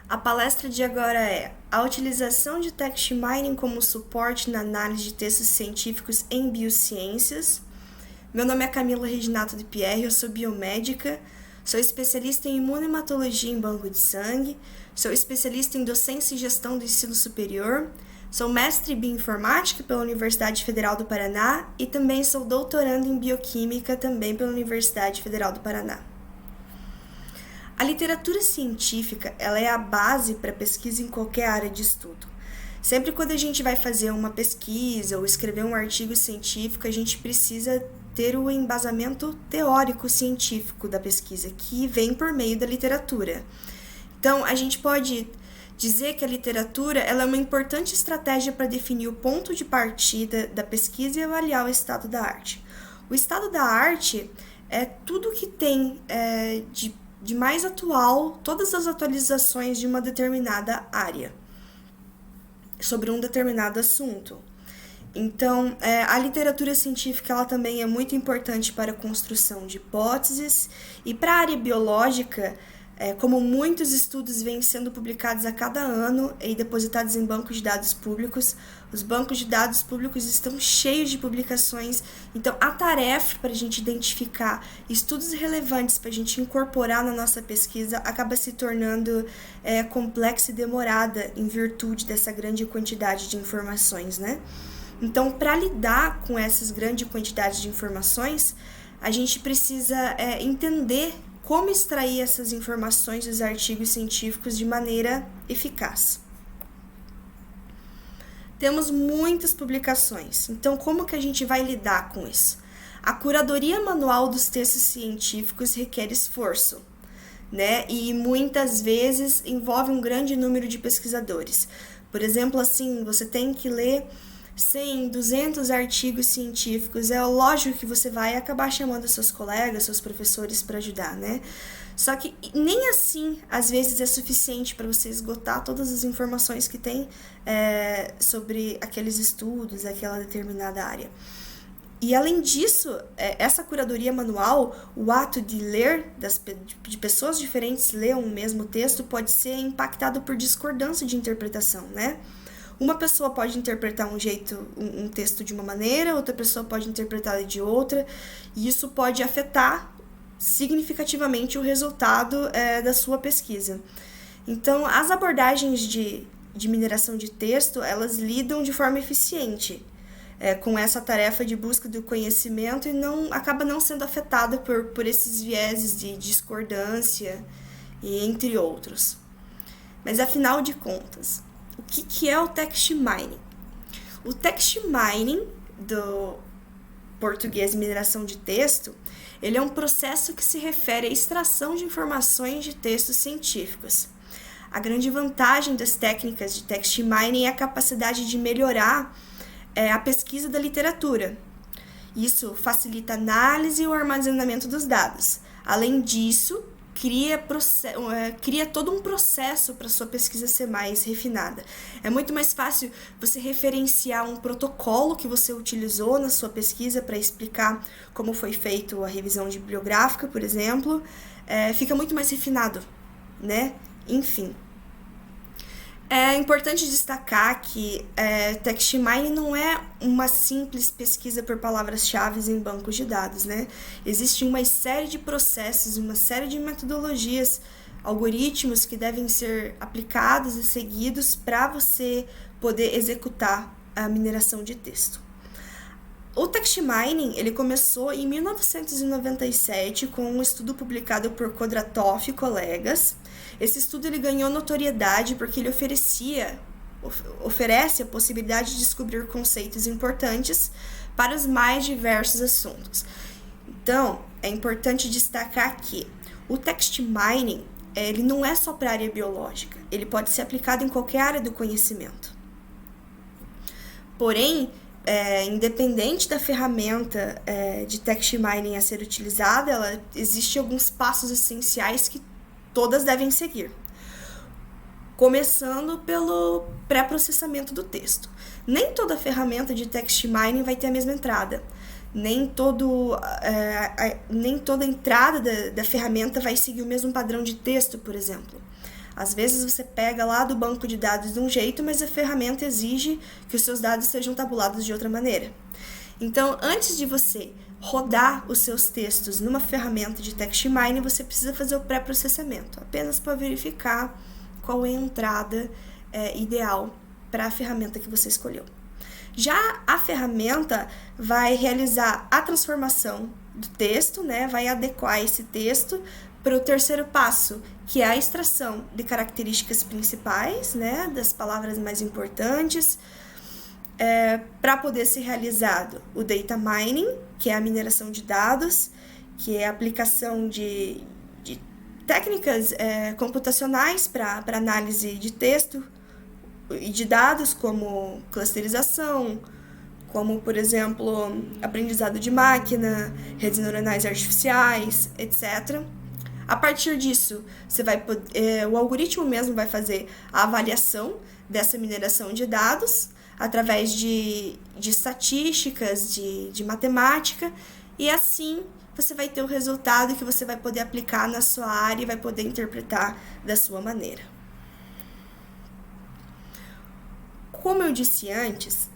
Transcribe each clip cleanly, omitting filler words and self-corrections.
A palestra de agora é a utilização de text mining como suporte na análise de textos científicos em biociências. Meu nome é Camila Reginato de Pierre, eu sou biomédica, sou especialista em imunematologia em banco de sangue, sou especialista em docência e gestão do ensino superior, sou mestre em bioinformática pela Universidade Federal do Paraná e também sou doutorando em bioquímica também pela Universidade Federal do Paraná. A literatura científica, ela é a base para pesquisa em qualquer área de estudo. Sempre quando a gente vai fazer uma pesquisa ou escrever um artigo científico, a gente precisa ter o embasamento teórico científico da pesquisa, que vem por meio da literatura. Então, a gente pode dizer que a literatura ela é uma importante estratégia para definir o ponto de partida da pesquisa e avaliar o estado da arte. O estado da arte é tudo que tem de mais atual, todas as atualizações de uma determinada área, sobre um determinado assunto. Então, a literatura científica ela também é muito importante para a construção de hipóteses e para a área biológica, como muitos estudos vêm sendo publicados a cada ano e depositados em bancos de dados públicos, os bancos de dados públicos estão cheios de publicações, então a tarefa para a gente identificar estudos relevantes para a gente incorporar na nossa pesquisa acaba se tornando complexa e demorada em virtude dessa grande quantidade de informações, né? Então, para lidar com essas grandes quantidades de informações, a gente precisa entender como extrair essas informações dos artigos científicos de maneira eficaz. Temos muitas publicações, então como que a gente vai lidar com isso? A curadoria manual dos textos científicos requer esforço, né? E muitas vezes envolve um grande número de pesquisadores. Por exemplo, assim, você tem que ler 100, 200 artigos científicos, é lógico que você vai acabar chamando seus colegas, seus professores para ajudar, né? Só que nem assim, às vezes, é suficiente para você esgotar todas as informações que tem sobre aqueles estudos, aquela determinada área. E além disso, essa curadoria manual, o ato de ler, de pessoas diferentes ler um mesmo texto, pode ser impactado por discordância de interpretação, né? Uma pessoa pode interpretar um texto de uma maneira, outra pessoa pode interpretar de outra, e isso pode afetar significativamente o resultado da sua pesquisa. Então, as abordagens de mineração de texto, elas lidam de forma eficiente com essa tarefa de busca do conhecimento e acaba não sendo afetada por esses vieses de discordância, e entre outros. Mas, afinal de contas, o que é o text mining? O text mining, do português mineração de texto, ele é um processo que se refere à extração de informações de textos científicos. A grande vantagem das técnicas de text mining é a capacidade de melhorar a pesquisa da literatura. Isso facilita a análise e o armazenamento dos dados. Além disso, cria todo um processo para sua pesquisa ser mais refinada. É muito mais fácil você referenciar um protocolo que você utilizou na sua pesquisa para explicar como foi feito a revisão bibliográfica, por exemplo. Fica muito mais refinado, né? Enfim. É importante destacar que text mining não é uma simples pesquisa por palavras-chave em bancos de dados, né? Existe uma série de processos, uma série de metodologias, algoritmos que devem ser aplicados e seguidos para você poder executar a mineração de texto. O text mining ele começou em 1997 com um estudo publicado por Kodratov e colegas. Esse estudo ele ganhou notoriedade porque ele oferece a possibilidade de descobrir conceitos importantes para os mais diversos assuntos. Então, é importante destacar que o text mining ele não é só para a área biológica, ele pode ser aplicado em qualquer área do conhecimento. Porém, independente da ferramenta de text mining a ser utilizada, existem alguns passos essenciais que todas devem seguir. Começando pelo pré-processamento do texto. Nem toda ferramenta de text mining vai ter a mesma entrada. Nem toda entrada da ferramenta vai seguir o mesmo padrão de texto, por exemplo. Às vezes você pega lá do banco de dados de um jeito, mas a ferramenta exige que os seus dados sejam tabulados de outra maneira. Então, antes de você rodar os seus textos numa ferramenta de text mining, você precisa fazer o pré-processamento, apenas para verificar qual é a entrada ideal para a ferramenta que você escolheu. Já a ferramenta vai realizar a transformação do texto, né? Vai adequar esse texto para o terceiro passo, que é a extração de características principais, né? Das palavras mais importantes, para poder ser realizado o data mining, que é a mineração de dados, que é a aplicação de técnicas computacionais para análise de texto e de dados, como clusterização, como, por exemplo, aprendizado de máquina, redes neuronais artificiais, etc. A partir disso, o algoritmo mesmo vai fazer a avaliação dessa mineração de dados através de estatísticas, de matemática, e assim você vai ter o resultado que você vai poder aplicar na sua área e vai poder interpretar da sua maneira. Como eu disse antes,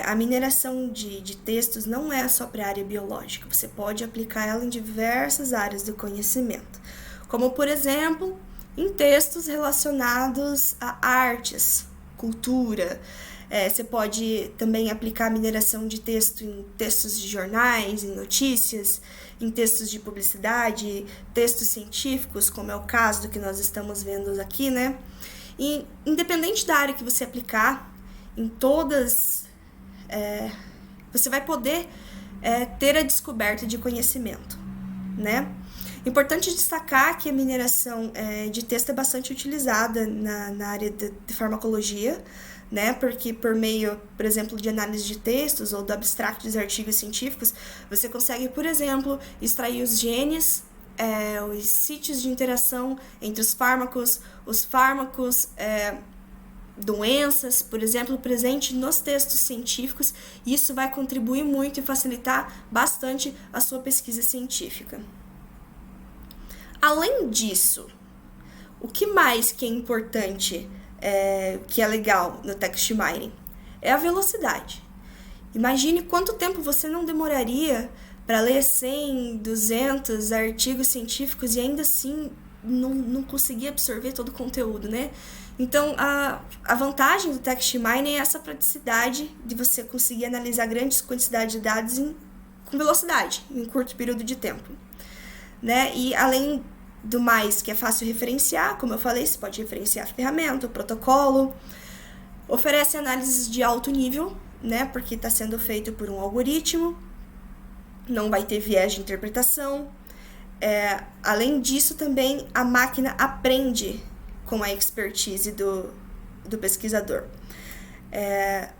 a mineração de textos não é só para a área biológica, você pode aplicar ela em diversas áreas do conhecimento, como, por exemplo, em textos relacionados a artes, cultura. Você pode também aplicar a mineração de texto em textos de jornais, em notícias, em textos de publicidade, textos científicos, como é o caso do que nós estamos vendo aqui, né? E, independente da área que você aplicar, em todas, você vai poder ter a descoberta de conhecimento, né? Importante destacar que a mineração de texto é bastante utilizada na área de farmacologia, né? Porque por meio, por exemplo, de análise de textos ou do abstract dos artigos científicos, você consegue, por exemplo, extrair os genes, os sítios de interação entre os fármacos, doenças, por exemplo, presente nos textos científicos, e isso vai contribuir muito e facilitar bastante a sua pesquisa científica. Além disso, o que mais que é importante, que é legal no text mining? É a velocidade. Imagine quanto tempo você não demoraria para ler 100, 200 artigos científicos e ainda assim não conseguir absorver todo o conteúdo, né? Então, a vantagem do text mining é essa praticidade de você conseguir analisar grandes quantidades de dados com velocidade, em um curto período de tempo, né? E além do mais, que é fácil referenciar, como eu falei, você pode referenciar a ferramenta, o protocolo, oferece análises de alto nível, né? Porque está sendo feito por um algoritmo, não vai ter viés de interpretação. Além disso, também a máquina aprende com a expertise do pesquisador. É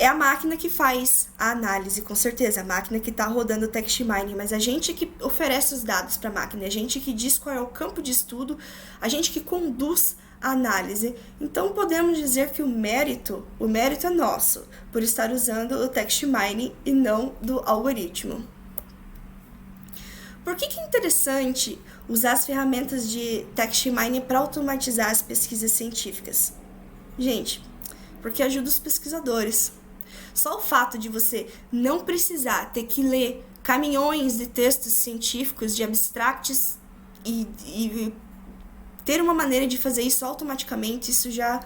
a máquina que faz a análise, com certeza, a máquina que está rodando o text mining, mas a gente que oferece os dados para a máquina, a gente que diz qual é o campo de estudo, a gente que conduz a análise. Então, podemos dizer que o mérito é nosso, por estar usando o text mining e não do algoritmo. Por que é interessante usar as ferramentas de text mining para automatizar as pesquisas científicas? Gente, porque ajuda os pesquisadores. Só o fato de você não precisar ter que ler caminhões de textos científicos, de abstracts e ter uma maneira de fazer isso automaticamente, isso já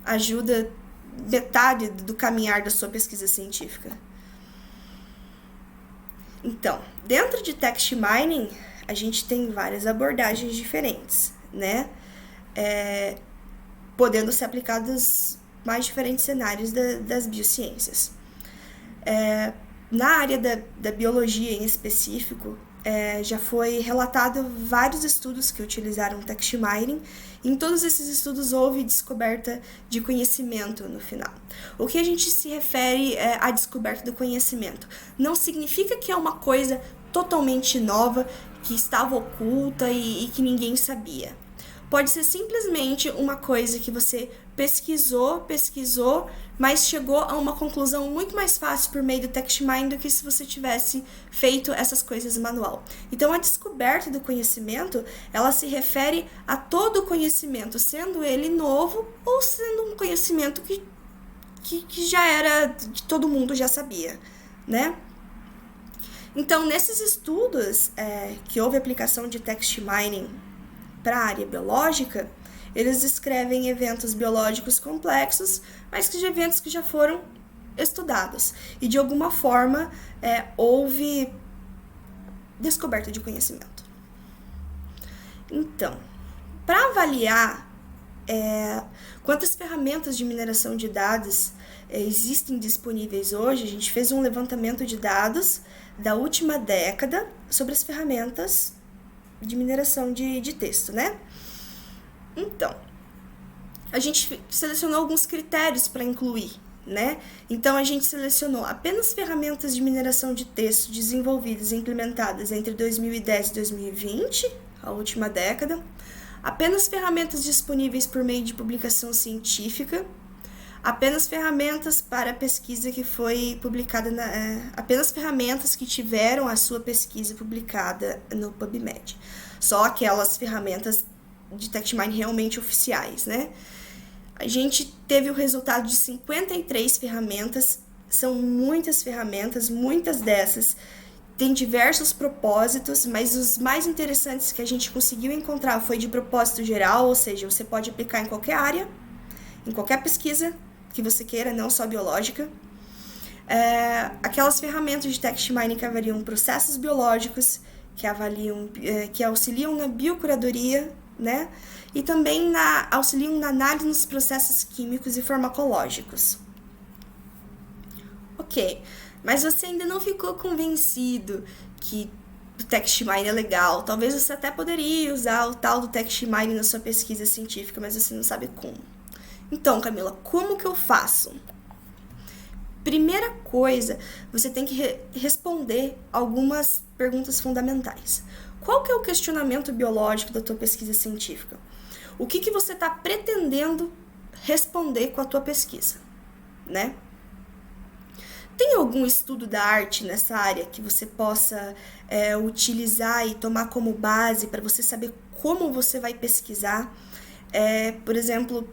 ajuda metade do caminhar da sua pesquisa científica. Então, dentro de text mining, a gente tem várias abordagens diferentes, né? Podendo ser aplicadas mais diferentes cenários das biociências. Na área da biologia em específico, já foi relatado vários estudos que utilizaram text mining. Em todos esses estudos houve descoberta de conhecimento no final. O que a gente se refere à descoberta do conhecimento? Não significa que é uma coisa totalmente nova, que estava oculta e que ninguém sabia. Pode ser simplesmente uma coisa que você pesquisou, mas chegou a uma conclusão muito mais fácil por meio do text mining do que se você tivesse feito essas coisas manual. Então, a descoberta do conhecimento, ela se refere a todo o conhecimento, sendo ele novo ou sendo um conhecimento que já era, que todo mundo já sabia, né? Então, nesses estudos que houve aplicação de text mining para a área biológica, eles descrevem eventos biológicos complexos, mas que de eventos que já foram estudados. E de alguma forma houve descoberta de conhecimento. Então, para avaliar quantas ferramentas de mineração de dados existem disponíveis hoje, a gente fez um levantamento de dados da última década sobre as ferramentas de mineração de texto, né? Então, a gente selecionou alguns critérios para incluir, né? Então, a gente selecionou apenas ferramentas de mineração de texto desenvolvidas e implementadas entre 2010 e 2020, a última década, apenas ferramentas disponíveis por meio de publicação científica, apenas ferramentas para pesquisa que foi publicada, apenas ferramentas que tiveram a sua pesquisa publicada no PubMed. Só aquelas ferramentas de text mining realmente oficiais, né? A gente teve o resultado de 53 ferramentas, são muitas ferramentas, muitas dessas têm diversos propósitos, mas os mais interessantes que a gente conseguiu encontrar foi de propósito geral, ou seja, você pode aplicar em qualquer área, em qualquer pesquisa que você queira, não só biológica. Aquelas ferramentas de text mining que avaliam processos biológicos, que auxiliam na biocuradoria, né? E também auxiliam na análise dos processos químicos e farmacológicos. Ok, mas você ainda não ficou convencido que o text mining é legal. Talvez você até poderia usar o tal do text mining na sua pesquisa científica, mas você não sabe como. Então, Camila, como que eu faço? Primeira coisa, você tem que responder algumas perguntas fundamentais. Qual que é o questionamento biológico da tua pesquisa científica? O que você está pretendendo responder com a tua pesquisa, né? Tem algum estudo da arte nessa área que você possa utilizar e tomar como base para você saber como você vai pesquisar? Por exemplo,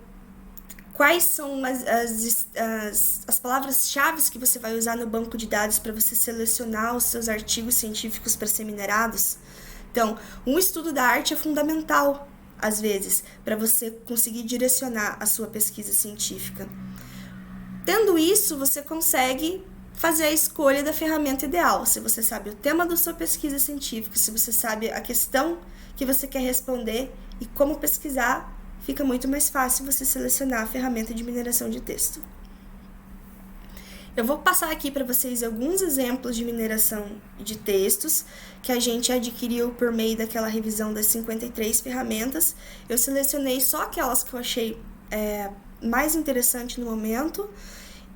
quais são as palavras-chave que você vai usar no banco de dados para você selecionar os seus artigos científicos para ser minerados? Então, um estudo da arte é fundamental, às vezes, para você conseguir direcionar a sua pesquisa científica. Tendo isso, você consegue fazer a escolha da ferramenta ideal. Se você sabe o tema da sua pesquisa científica, se você sabe a questão que você quer responder e como pesquisar, fica muito mais fácil você selecionar a ferramenta de mineração de texto. Eu vou passar aqui para vocês alguns exemplos de mineração de textos que a gente adquiriu por meio daquela revisão das 53 ferramentas. Eu selecionei só aquelas que eu achei mais interessante no momento.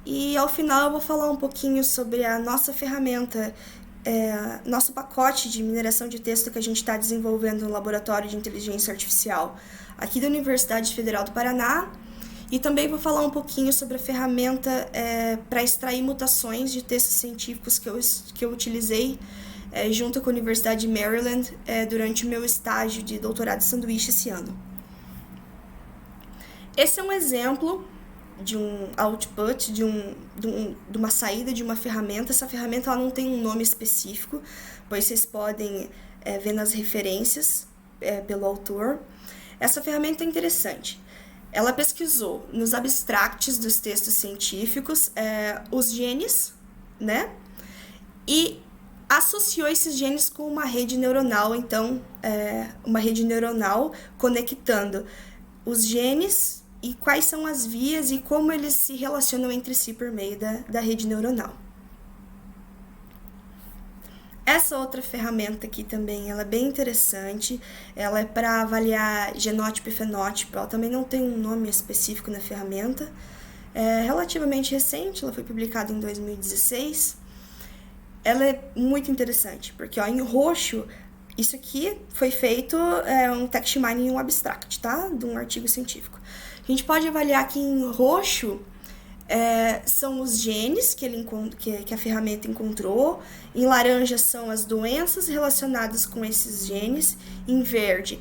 E ao final eu vou falar um pouquinho sobre a nossa ferramenta, nosso pacote de mineração de texto que a gente está desenvolvendo no Laboratório de Inteligência Artificial aqui da Universidade Federal do Paraná. E também vou falar um pouquinho sobre a ferramenta para extrair mutações de textos científicos que eu utilizei junto com a Universidade de Maryland durante o meu estágio de doutorado de sanduíche esse ano. Esse é um exemplo de um output, de uma saída de uma ferramenta. Essa ferramenta ela não tem um nome específico, pois vocês podem ver nas referências pelo autor. Essa ferramenta é interessante. Ela pesquisou nos abstracts dos textos científicos os genes, né? E associou esses genes com uma rede neuronal, então, uma rede neuronal conectando os genes e quais são as vias e como eles se relacionam entre si por meio da rede neuronal. Essa outra ferramenta aqui também, ela é bem interessante, ela é para avaliar genótipo e fenótipo, ela também não tem um nome específico na ferramenta, é relativamente recente, ela foi publicada em 2016, ela é muito interessante, porque em roxo, isso aqui foi feito um text mining em um abstract, tá? De um artigo científico. A gente pode avaliar que em roxo são os genes que a ferramenta encontrou, em laranja são as doenças relacionadas com esses genes, em verde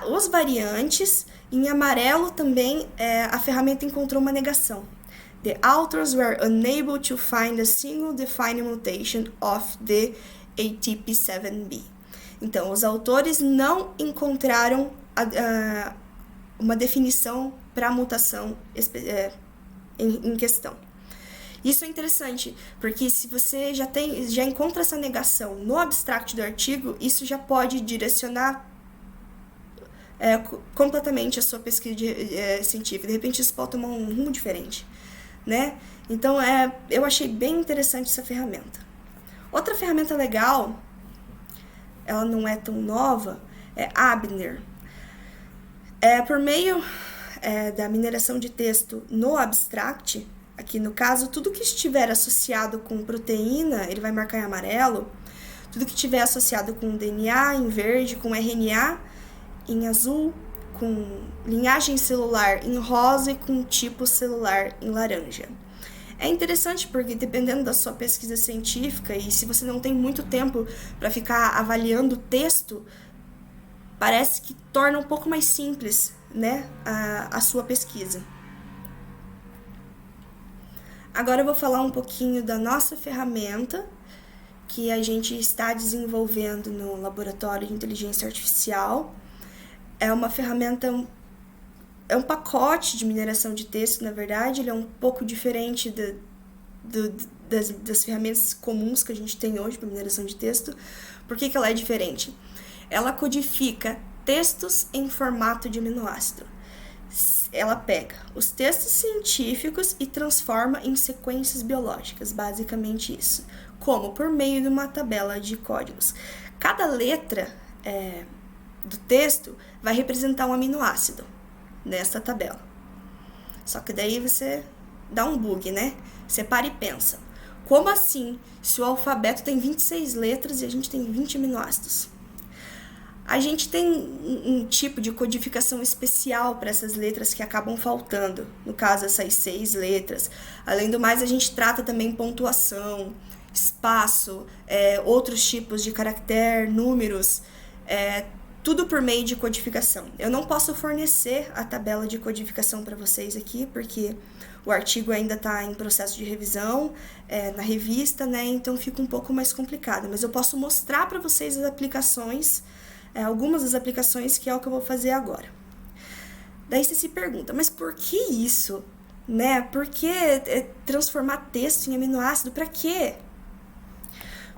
os variantes, em amarelo também a ferramenta encontrou uma negação. The authors were unable to find a single defining mutation of the ATP7B. Então, os autores não encontraram uma definição para a mutação em questão. Isso é interessante, porque se você já encontra essa negação no abstract do artigo, isso já pode direcionar completamente a sua pesquisa científica. De repente, isso pode tomar um rumo diferente, né? Então, eu achei bem interessante essa ferramenta. Outra ferramenta legal, ela não é tão nova, é Abner. Por meio da mineração de texto no abstract, aqui no caso, tudo que estiver associado com proteína, ele vai marcar em amarelo, tudo que estiver associado com DNA em verde, com RNA em azul, com linhagem celular em rosa e com tipo celular em laranja. É interessante porque, dependendo da sua pesquisa científica, e se você não tem muito tempo para ficar avaliando o texto, parece que torna um pouco mais simples, né, a sua pesquisa. Agora eu vou falar um pouquinho da nossa ferramenta que a gente está desenvolvendo no Laboratório de Inteligência Artificial. É uma ferramenta, é um pacote de mineração de texto, na verdade. Ele é um pouco diferente das ferramentas comuns que a gente tem hoje para mineração de texto. Por que ela é diferente? Ela codifica textos em formato de aminoácido. Ela pega os textos científicos e transforma em sequências biológicas, basicamente isso. Como? Por meio de uma tabela de códigos. Cada letra do texto vai representar um aminoácido nessa tabela. Só que daí você dá um bug, né? Você para e pensa. Como assim, se o alfabeto tem 26 letras e a gente tem 20 aminoácidos? A gente tem um tipo de codificação especial para essas letras que acabam faltando, no caso essas 6 letras. Além do mais, a gente trata também pontuação, espaço, outros tipos de caractere, números, tudo por meio de codificação. Eu não posso fornecer a tabela de codificação para vocês aqui, porque o artigo ainda está em processo de revisão na revista, né? Então fica um pouco mais complicado. Mas eu posso mostrar para vocês as aplicações, algumas das aplicações, que é o que eu vou fazer agora. Daí você se pergunta, mas por que isso? Né? Por que transformar texto em aminoácido? Para quê?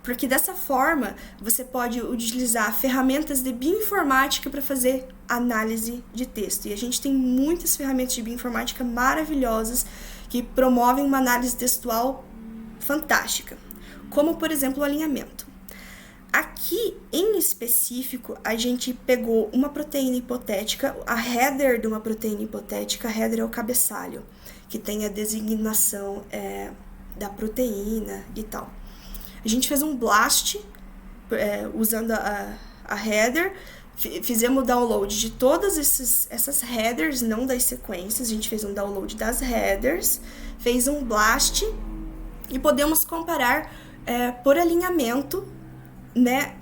Porque dessa forma você pode utilizar ferramentas de bioinformática para fazer análise de texto. E a gente tem muitas ferramentas de bioinformática maravilhosas que promovem uma análise textual fantástica, como por exemplo o alinhamento. Aqui, em específico, a gente pegou uma proteína hipotética, a header de uma proteína hipotética. A header é o cabeçalho, que tem a designação da proteína e tal. A gente fez um blast usando a header, fizemos o download de todas essas headers, não das sequências. A gente fez um download das headers, fez um blast e podemos comparar por alinhamento, né,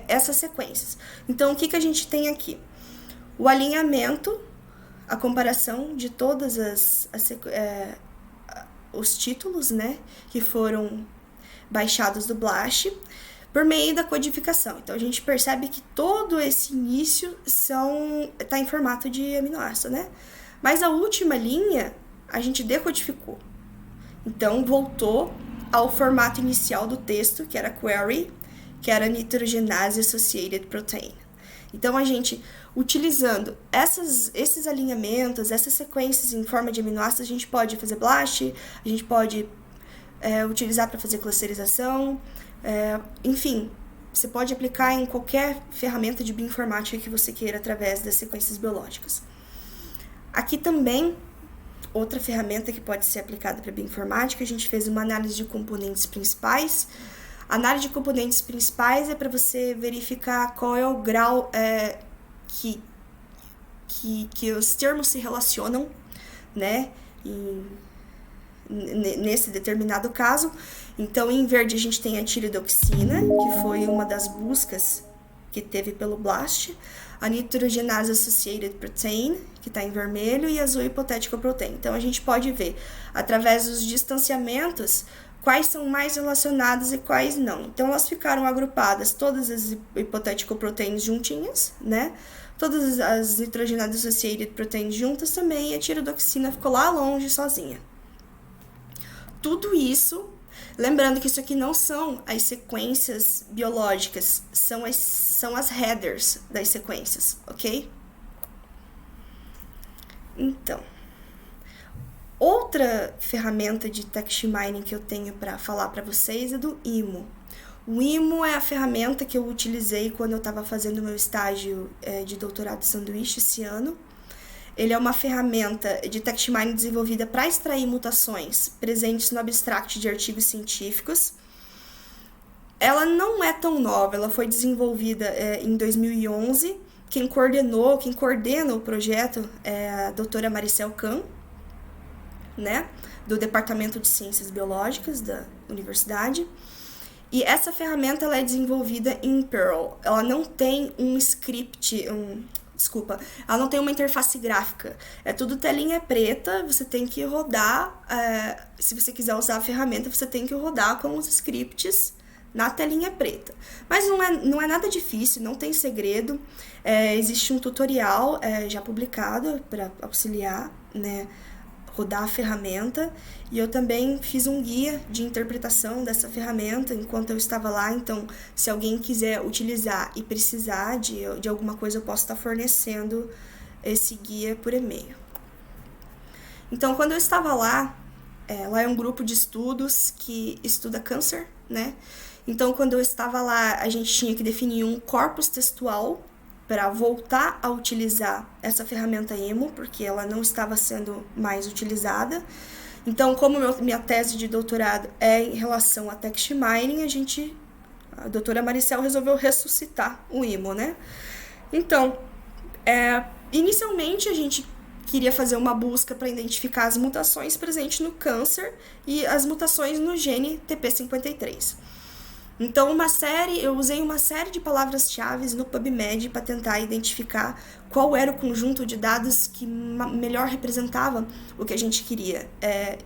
essas sequências. Então, o que a gente tem aqui? O alinhamento, a comparação de todas os títulos, né, que foram baixados do blast, por meio da codificação. Então, a gente percebe que todo esse início está em formato de aminoácido, né? Mas a última linha, a gente decodificou. Então, voltou ao formato inicial do texto, que era query, que era Nitrogenase Associated Protein. Então, a gente, utilizando esses alinhamentos, essas sequências em forma de aminoácidos, a gente pode fazer blast, a gente pode utilizar para fazer clusterização, enfim, você pode aplicar em qualquer ferramenta de bioinformática que você queira através das sequências biológicas. Aqui também, outra ferramenta que pode ser aplicada para bioinformática, a gente fez uma análise de componentes principais. A análise de componentes principais é para você verificar qual é o grau que os termos se relacionam. né? Nesse determinado caso. Então, em verde a gente tem a tiridoxina, que foi uma das buscas que teve pelo BLAST, a nitrogenase associated protein, que está em vermelho, e azul hipotético protein. Então, a gente pode ver, através dos distanciamentos, quais são mais relacionadas e quais não. Então, elas ficaram agrupadas, todas as hipotético proteins juntinhas, né? Todas as nitrogenase associated proteins juntas também, e a tiridoxina ficou lá longe sozinha. Tudo isso, lembrando que isso aqui não são as sequências biológicas, são as headers das sequências, ok? Então, outra ferramenta de text mining que eu tenho para falar para vocês é do IMO. O IMO é a ferramenta que eu utilizei quando eu estava fazendo meu estágio de doutorado de sanduíche esse ano. Ele é uma ferramenta de text mining desenvolvida para extrair mutações presentes no abstract de artigos científicos. Ela não é tão nova, ela foi desenvolvida em 2011. Quem coordena o projeto é a doutora Maricel Kahn, né, do Departamento de Ciências Biológicas da universidade. E essa ferramenta ela é desenvolvida em Perl. Ela não tem um script, ela não tem uma interface gráfica. É tudo telinha preta, você tem que rodar, se você quiser usar a ferramenta, você tem que rodar com os scripts na telinha preta. Mas não é nada difícil, não tem segredo. Existe um tutorial já publicado para auxiliar, né, rodar a ferramenta, e eu também fiz um guia de interpretação dessa ferramenta enquanto eu estava lá. Então, se alguém quiser utilizar e precisar de alguma coisa, eu posso estar fornecendo esse guia por e-mail. Então, quando eu estava lá é um grupo de estudos que estuda câncer, né? Então, quando eu estava lá, a gente tinha que definir um corpus textual para voltar a utilizar essa ferramenta IMO, porque ela não estava sendo mais utilizada. Então, como minha tese de doutorado é em relação a text mining, a doutora Maricel resolveu ressuscitar o IMO, né? Então, inicialmente a gente queria fazer uma busca para identificar as mutações presentes no câncer e as mutações no gene TP53. Então, eu usei uma série de palavras-chave no PubMed para tentar identificar qual era o conjunto de dados que melhor representava o que a gente queria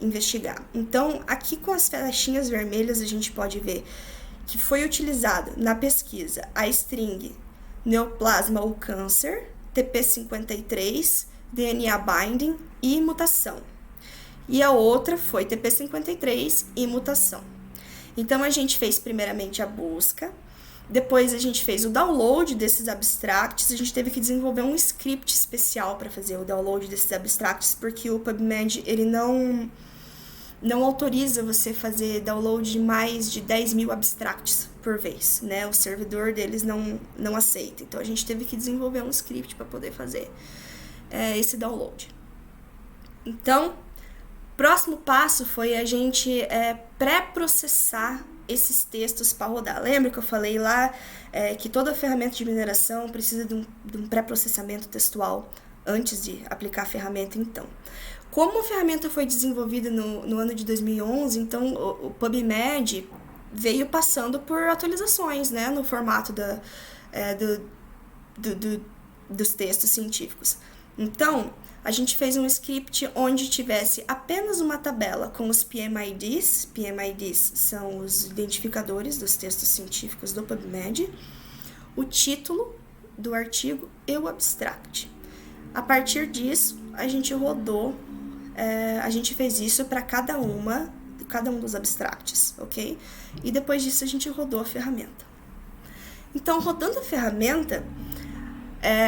investigar. Então, aqui com as flechinhas vermelhas, a gente pode ver que foi utilizado na pesquisa a string neoplasma ou câncer, TP53, DNA binding e mutação. E a outra foi TP53 e mutação. Então, a gente fez primeiramente a busca, depois a gente fez o download desses abstracts, a gente teve que desenvolver um script especial para fazer o download desses abstracts, porque o PubMed ele não autoriza você fazer download de mais de 10 mil abstracts por vez, né? O servidor deles não aceita. Então, a gente teve que desenvolver um script para poder fazer esse download. Então, próximo passo foi a gente pré-processar esses textos para rodar. Lembra que eu falei lá que toda ferramenta de mineração precisa de um pré-processamento textual antes de aplicar a ferramenta? Então, como a ferramenta foi desenvolvida no ano de 2011, então o PubMed veio passando por atualizações, né, no formato dos textos científicos. Então, a gente fez um script onde tivesse apenas uma tabela com os PMIDs. PMIDs são os identificadores dos textos científicos do PubMed, o título do artigo e o abstract. A partir disso, a gente rodou, a gente fez isso para cada um dos abstracts, ok? E depois disso, a gente rodou a ferramenta. Então, rodando a ferramenta,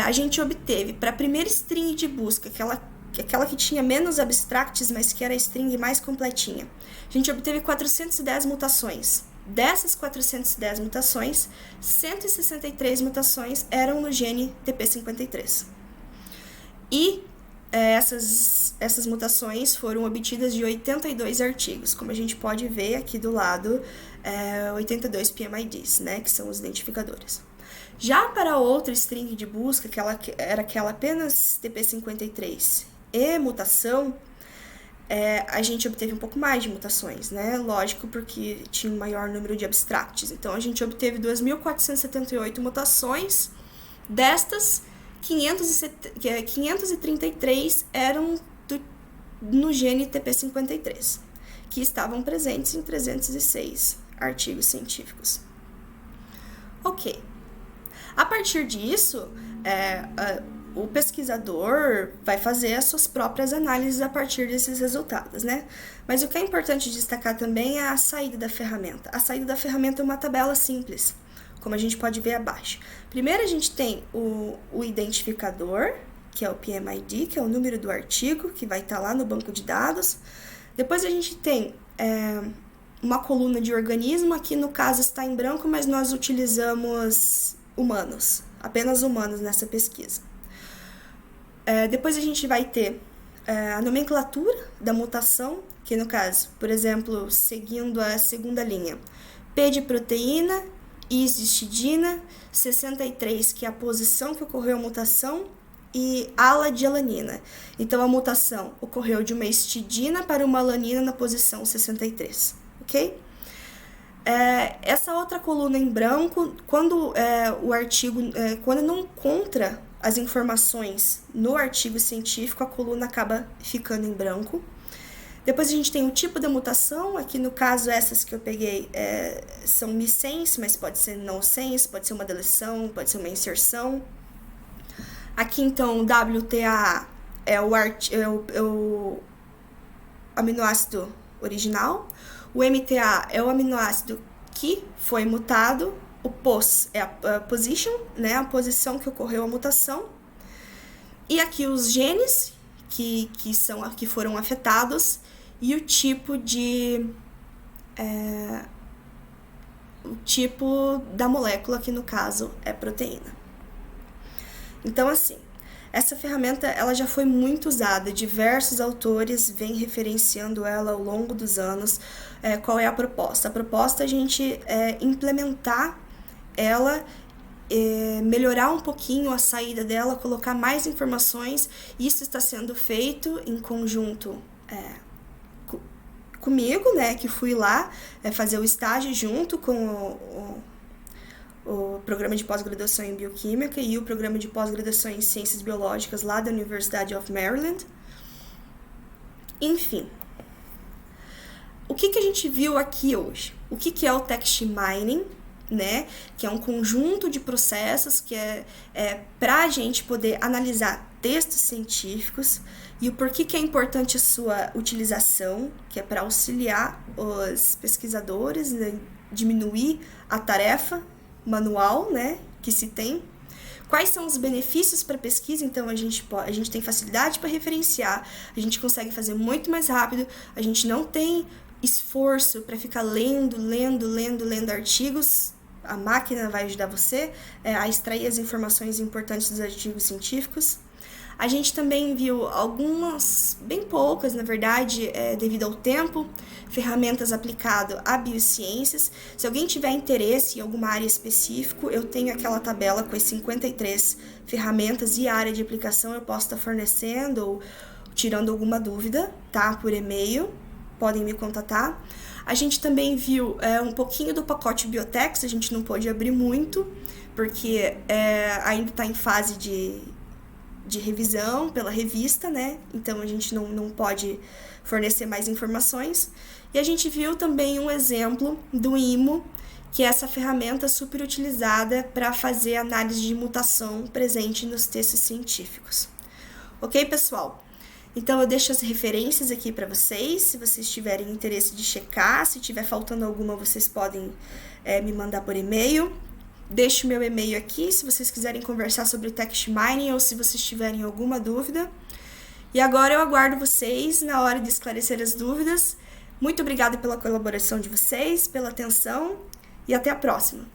a gente obteve, para a primeira string de busca, aquela que tinha menos abstracts, mas que era a string mais completinha, a gente obteve 410 mutações. Dessas 410 mutações, 163 mutações eram no gene TP53. E essas mutações foram obtidas de 82 artigos, como a gente pode ver aqui do lado, 82 PMIDs, né, que são os identificadores. Já para outra string de busca, que era aquela apenas TP53 e mutação, a gente obteve um pouco mais de mutações, né? Lógico, porque tinha um maior número de abstracts. Então, a gente obteve 2.478 mutações. Destas, 533 eram no gene TP53, que estavam presentes em 306 artigos científicos. Ok. A partir disso, o pesquisador vai fazer as suas próprias análises a partir desses resultados, né? Mas o que é importante destacar também é a saída da ferramenta. A saída da ferramenta é uma tabela simples, como a gente pode ver abaixo. Primeiro a gente tem o identificador, que é o PMID, que é o número do artigo, que vai estar lá no banco de dados. Depois a gente tem uma coluna de organismo, aqui no caso está em branco, mas nós utilizamos humanos, apenas humanos nessa pesquisa. Depois a gente vai ter a nomenclatura da mutação, que no caso, por exemplo, seguindo a segunda linha, P de proteína, I de histidina, 63, que é a posição que ocorreu a mutação, e ALA de alanina. Então, a mutação ocorreu de uma histidina para uma alanina na posição 63, ok? Essa outra coluna em branco, quando o artigo, quando não encontra as informações no artigo científico, a coluna acaba ficando em branco. Depois a gente tem o tipo da mutação, aqui no caso essas que eu peguei são missense, mas pode ser nonsense, pode ser uma deleção, pode ser uma inserção. Aqui então o WTA é o aminoácido original, o MTA é o aminoácido que foi mutado, o POS é a position, né, a posição que ocorreu a mutação, e aqui os genes que foram afetados e o tipo da molécula, que no caso é proteína. Então, assim, essa ferramenta ela já foi muito usada, diversos autores vêm referenciando ela ao longo dos anos. Qual é a proposta? A proposta é a gente implementar ela, melhorar um pouquinho a saída dela, colocar mais informações. Isso está sendo feito em conjunto comigo, né, que fui lá fazer o estágio junto com o programa de pós-graduação em Bioquímica e o programa de pós-graduação em Ciências Biológicas lá da University of Maryland. Enfim, o que a gente viu aqui hoje? O que é o text mining, né? Que é um conjunto de processos que é para a gente poder analisar textos científicos, e o porquê que é importante a sua utilização, que é para auxiliar os pesquisadores, né, diminuir a tarefa manual, né, que se tem. Quais são os benefícios para a pesquisa? Então, a gente tem facilidade para referenciar, a gente consegue fazer muito mais rápido, a gente não tem esforço para ficar lendo artigos. A máquina vai ajudar você a extrair as informações importantes dos artigos científicos. A gente também viu algumas, bem poucas, na verdade, devido ao tempo, ferramentas aplicadas a biociências. Se alguém tiver interesse em alguma área específica, eu tenho aquela tabela com as 53 ferramentas e área de aplicação, eu posso estar fornecendo ou tirando alguma dúvida, tá? Por e-mail, podem me contatar. A gente também viu um pouquinho do pacote Biotex, a gente não pôde abrir muito, porque ainda está em fase de revisão pela revista, né? Então a gente não pode fornecer mais informações. E a gente viu também um exemplo do IMO, que é essa ferramenta super utilizada para fazer análise de mutação presente nos textos científicos. Ok, pessoal? Então eu deixo as referências aqui para vocês, se vocês tiverem interesse de checar, se tiver faltando alguma, vocês podem me mandar por e-mail. Deixo meu e-mail aqui, se vocês quiserem conversar sobre text mining ou se vocês tiverem alguma dúvida. E agora eu aguardo vocês na hora de esclarecer as dúvidas. Muito obrigada pela colaboração de vocês, pela atenção e até a próxima!